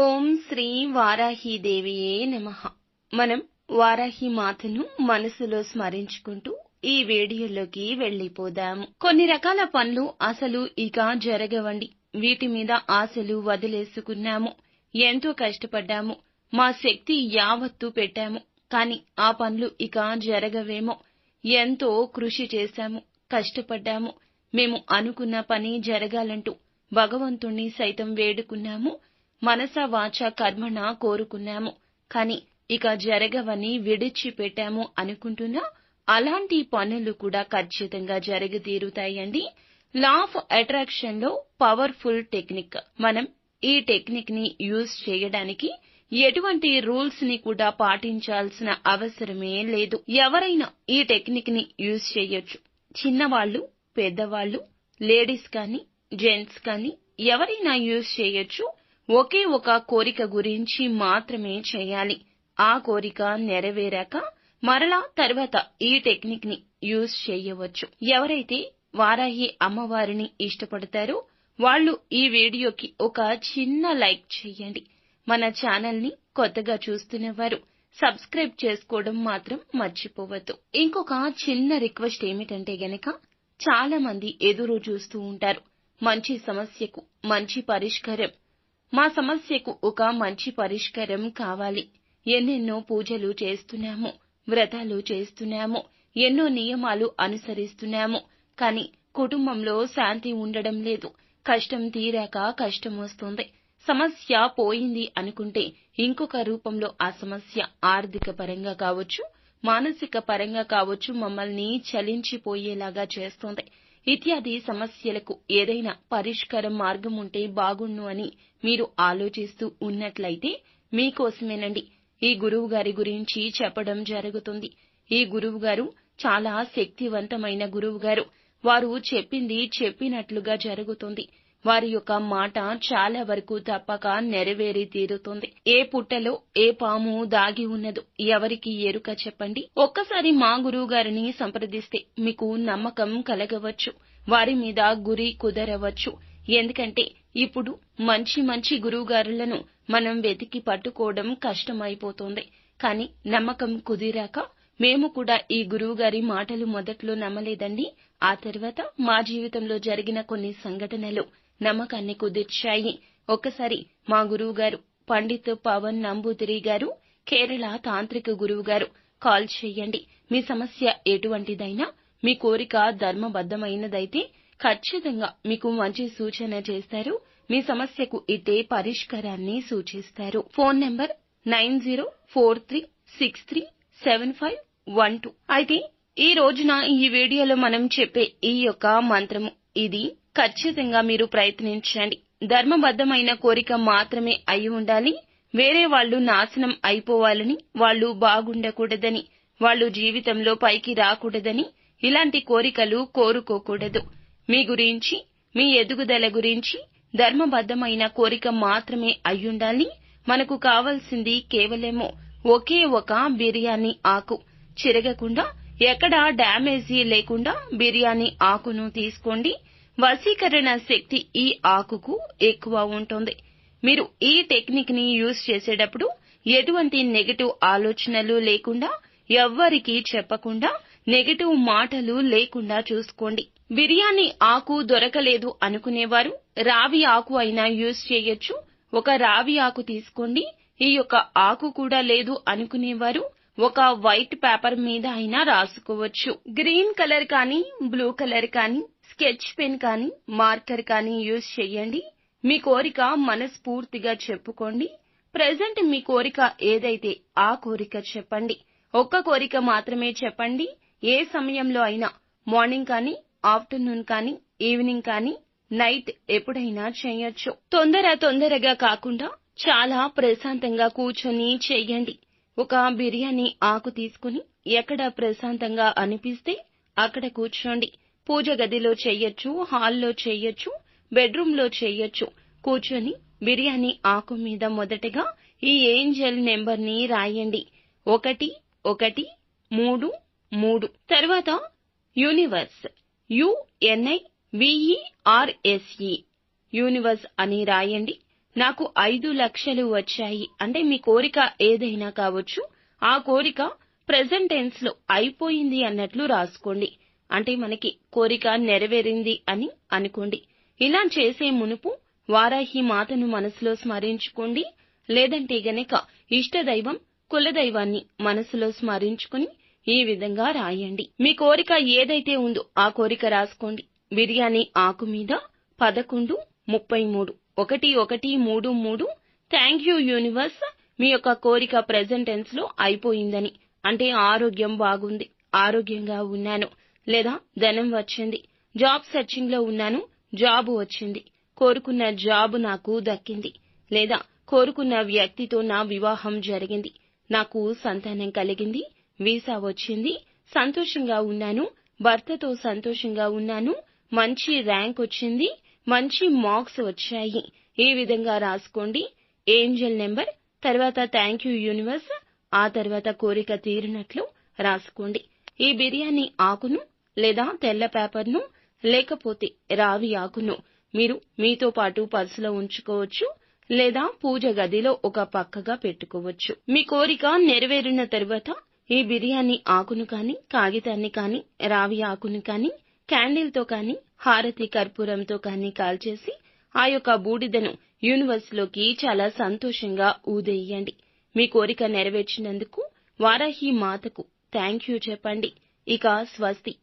ఓం శ్రీ వారాహీదేవియే నమః. మనం వారాహి మాతను మనసులో స్మరించుకుంటూ ఈ వీడియోలోకి వెళ్ళిపోదాము. కొన్ని రకాల పనులు అసలు ఇక జరగవండి. వీటి మీద ఆశలు వదిలేసుకున్నాము. ఎంతో కష్టపడ్డాము. మా శక్తి యావత్తు పెట్టాము. కాని ఆ పనులు ఇక జరగవేమో. ఎంతో కృషి చేశాము, కష్టపడ్డాము. మేము అనుకున్న పని జరగాలంటూ భగవంతుణ్ణి సైతం వేడుకున్నాము. మనస వాచ కర్మణ కోరుకున్నాము. కాని ఇక జరగవని విడిచిపెట్టాము అనుకుంటున్నా అలాంటి పనులు కూడా ఖచ్చితంగా జరగతీరుతాయండి. లా ఆఫ్ అట్రాక్షన్ లో పవర్ఫుల్ టెక్నిక్. మనం ఈ టెక్నిక్ ని యూజ్ చేయడానికి ఎటువంటి రూల్స్ ని కూడా పాటించాల్సిన అవసరమే లేదు. ఎవరైనా ఈ టెక్నిక్ ని యూజ్ చేయొచ్చు. చిన్నవాళ్లు, పెద్దవాళ్లు, లేడీస్ కానీ జెంట్స్ కానీ ఎవరైనా యూజ్ చేయొచ్చు. ఒకే ఒక కోరిక గురించి మాత్రమే చేయాలి. ఆ కోరిక నెరవేరాక మరలా తర్వాత ఈ టెక్నిక్ ని యూజ్ చేయవచ్చు. ఎవరైతే వారాహి అమ్మవారిని ఇష్టపడతారో వాళ్ళు ఈ వీడియోకి ఒక చిన్న లైక్ చేయండి. మన ఛానల్ ని కొత్తగా చూస్తున్నవారు సబ్స్క్రైబ్ చేసుకోవడం మాత్రం మర్చిపోవద్దు. ఇంకొక చిన్న రిక్వెస్ట్ ఏమిటంటే గనక చాలా మంది ఎదురు చూస్తూ ఉంటారు మంచి సమస్యకు మంచి పరిష్కారం. మా సమస్యకు ఒక మంచి పరిష్కారం కావాలి. ఎన్నెన్నో పూజలు చేస్తున్నాము, వ్రతాలు చేస్తున్నాము, ఎన్నో నియమాలు అనుసరిస్తున్నాము. కాని కుటుంబంలో శాంతి ఉండడం లేదు. కష్టం తీరాక కష్టం వస్తుంది. సమస్య పోయింది అనుకుంటే ఇంకొక రూపంలో ఆ సమస్య ఆర్థిక పరంగా కావచ్చు, మానసిక పరంగా కావచ్చు మమ్మల్ని చలించిపోయేలాగా చేస్తుంది. ఇత్యాది సమస్యలకు ఏదైనా పరిష్కార మార్గం ఉంటే బాగుండు అని మీరు ఆలోచిస్తూ ఉన్నట్లయితే మీకోసమేనండి ఈ గురువు గారి గురించి చెప్పడం జరుగుతుంది. ఈ గురువు గారు చాలా శక్తివంతమైన గురువు గారు. వారు చెప్పింది చెప్పినట్లుగా జరుగుతుంది. వారి యొక్క మాట చాలా వరకు తప్పక నెరవేరి తీరుతుంది. ఏ పుట్టలో ఏ పాము దాగి ఉన్నదో ఎవరికి ఎరుక చెప్పండి. ఒక్కసారి మా గురువు గారిని సంప్రదిస్తే మీకు నమ్మకం కలగవచ్చు. వారి మీద గురి కుదరవచ్చు. ఎందుకంటే ఇప్పుడు మంచి మంచి గురువుగారులను మనం వెతికి పట్టుకోవడం కష్టమైపోతుంది. కాని నమ్మకం కుదిరాక మేము కూడా ఈ గురువుగారి మాటలు మొదట్లో నమ్మలేదండి. ఆ తర్వాత మా జీవితంలో జరిగిన కొన్ని సంఘటనలు నమ్మకాన్ని కుదిర్చాయి. ఒక్కసారి మా గురువుగారు పండిత్ పవన్ నంబూదిరి గారు, కేరళ తాంత్రిక గురువు గారు కాల్ చేయండి. మీ సమస్య ఎటువంటిదైనా మీ కోరిక ధర్మబద్ధమైనదైతే ఖచ్చితంగా మీకు మంచి సూచన చేస్తారు. మీ సమస్యకు ఇట్టే పరిష్కారాన్ని సూచిస్తారు. Phone number 9043637512. అయితే ఈ రోజున ఈ వీడియోలో మనం చెప్పే ఈ యొక్క మంత్రము ఇది ఖచ్చితంగా మీరు ప్రయత్నించండి. ధర్మబద్ధమైన కోరిక మాత్రమే అయి ఉండాలి. వేరే వాళ్ళు నాశనం అయిపోవాలని, వాళ్ళు బాగుండకూడదని, వాళ్ళు జీవితంలో పైకి రాకూడదని ఇలాంటి కోరికలు కోరుకోకూడదు. మీ గురించి, మీ ఎదుగుదల గురించి ధర్మబద్ధమైన కోరిక మాత్రమే అయ్యుండాలి. మనకు కావాల్సింది కేవలము ఒకే ఒక బిర్యానీ ఆకు. చిరగకుండా ఎక్కడా డ్యామేజీ లేకుండా బిర్యానీ ఆకును తీసుకోండి. వశీకరణ శక్తి ఈ ఆకుకు ఎక్కువ ఉంటుంది. మీరు ఈ టెక్నిక్ ని యూజ్ చేసేటప్పుడు ఎటువంటి నెగటివ్ ఆలోచనలు లేకుండా, ఎవ్వరికీ చెప్పకుండా, నెగటివ్ మాటలు లేకుండా చూసుకోండి. బిర్యానీ ఆకు దొరకలేదు అనుకునేవారు రావి ఆకు అయినా యూజ్ చేయొచ్చు. ఒక రావి ఆకు తీసుకోండి. ఈ యొక్క ఆకు కూడా లేదు అనుకునేవారు ఒక వైట్ పేపర్ మీద అయినా రాసుకోవచ్చు. గ్రీన్ కలర్ కానీ, బ్లూ కలర్ కానీ, స్కెచ్ పెన్ కానీ, మార్కర్ కానీ యూజ్ చేయండి. మీ కోరిక మనస్ఫూర్తిగా చెప్పుకోండి. ప్రెజెంట్ మీ కోరిక ఏదైతే ఆ కోరిక చెప్పండి. ఒక్క కోరిక మాత్రమే చెప్పండి. ఏ సమయంలో అయినా, మార్నింగ్ కానీ, ఆఫ్టర్నూన్ కానీ, ఈవినింగ్ కానీ, నైట్ ఎప్పుడైనా చేయొచ్చు. తొందరగా కాకుండా చాలా ప్రశాంతంగా కూర్చొని చెయ్యండి. ఒక బిర్యానీ ఆకు తీసుకుని ఎక్కడ ప్రశాంతంగా అనిపిస్తే అక్కడ కూర్చోండి. పూజ గదిలో చెయ్యొచ్చు, హాల్లో చెయ్యొచ్చు, బెడ్రూమ్ లో చెయ్యొచ్చు. కూర్చొని బిర్యానీ ఆకు మీద మొదటగా ఈ ఏంజెల్ నెంబర్ ని రాయండి. 113. తర్వాత యూనివర్స్, UNIVERSE యూనివర్స్ అని రాయండి. నాకు 5 లక్షలు వచ్చాయి. అంటే మీ కోరిక ఏదైనా కావచ్చు. ఆ కోరిక ప్రెజెంట్ టెన్స్ లో అయిపోయింది అన్నట్లు రాసుకోండి. అంటే మనకి కోరిక నెరవేరింది అని అనుకోండి. ఇలా చేసే మునుపు వారాహి మాతను మనసులో స్మరించుకోండి. లేదంటే గనక ఇష్టదైవం కులదైవాన్ని మనసులో స్మరించుకుని ఈ విధంగా రాయండి. మీ కోరిక ఏదైతే ఉందో ఆ కోరిక రాసుకోండి. బిర్యానీ ఆకు మీద 1133 1133 థ్యాంక్ యూ యూనివర్స్, మీ యొక్క కోరిక ప్రెజెంట్ టెన్స్ లో అయిపోయిందని. అంటే ఆరోగ్యం బాగుంది, ఆరోగ్యంగా ఉన్నాను. లేదా ధనం వచ్చింది, జాబ్ సెర్చింగ్ లో ఉన్నాను, జాబ్ వచ్చింది. కోరుకున్న జాబ్ నాకు దక్కింది. లేదా కోరుకున్న వ్యక్తితో నా వివాహం జరిగింది. నాకు సంతానం కలిగింది, వీసా వచ్చింది, సంతోషంగా ఉన్నాను, భర్తతో సంతోషంగా ఉన్నాను, మంచి ర్యాంక్ వచ్చింది, మంచి మార్క్స్ వచ్చాయి. ఈ విధంగా రాసుకోండి. ఏంజెల్ నెంబర్, తర్వాత థ్యాంక్ యూ యూనివర్స్, ఆ తర్వాత కోరిక తీరినట్లు రాసుకోండి. ఈ బిర్యానీ ఆకును లేదా తెల్ల పేపర్ను లేకపోతే రావి ఆకును మీరు మీతో పాటు పర్సులో ఉంచుకోవచ్చు. లేదా పూజ గదిలో ఒక పక్కగా పెట్టుకోవచ్చు. మీ కోరిక నెరవేరిన తరువాత ఈ బిర్యానీ ఆకును కాని, కాగితాన్ని కాని, రావి ఆకును కాని, క్యాండిల్ తో కాని, హారతి కర్పూరంతో కాని కాల్చేసి ఆ యొక్క బూడిదను యూనివర్స్ లోకి చాలా సంతోషంగా ఊదేయండి. మీ కోరిక నెరవేర్చినందుకు వారాహి మాతకు థ్యాంక్ యూ చెప్పండి. ఇక స్వస్తి.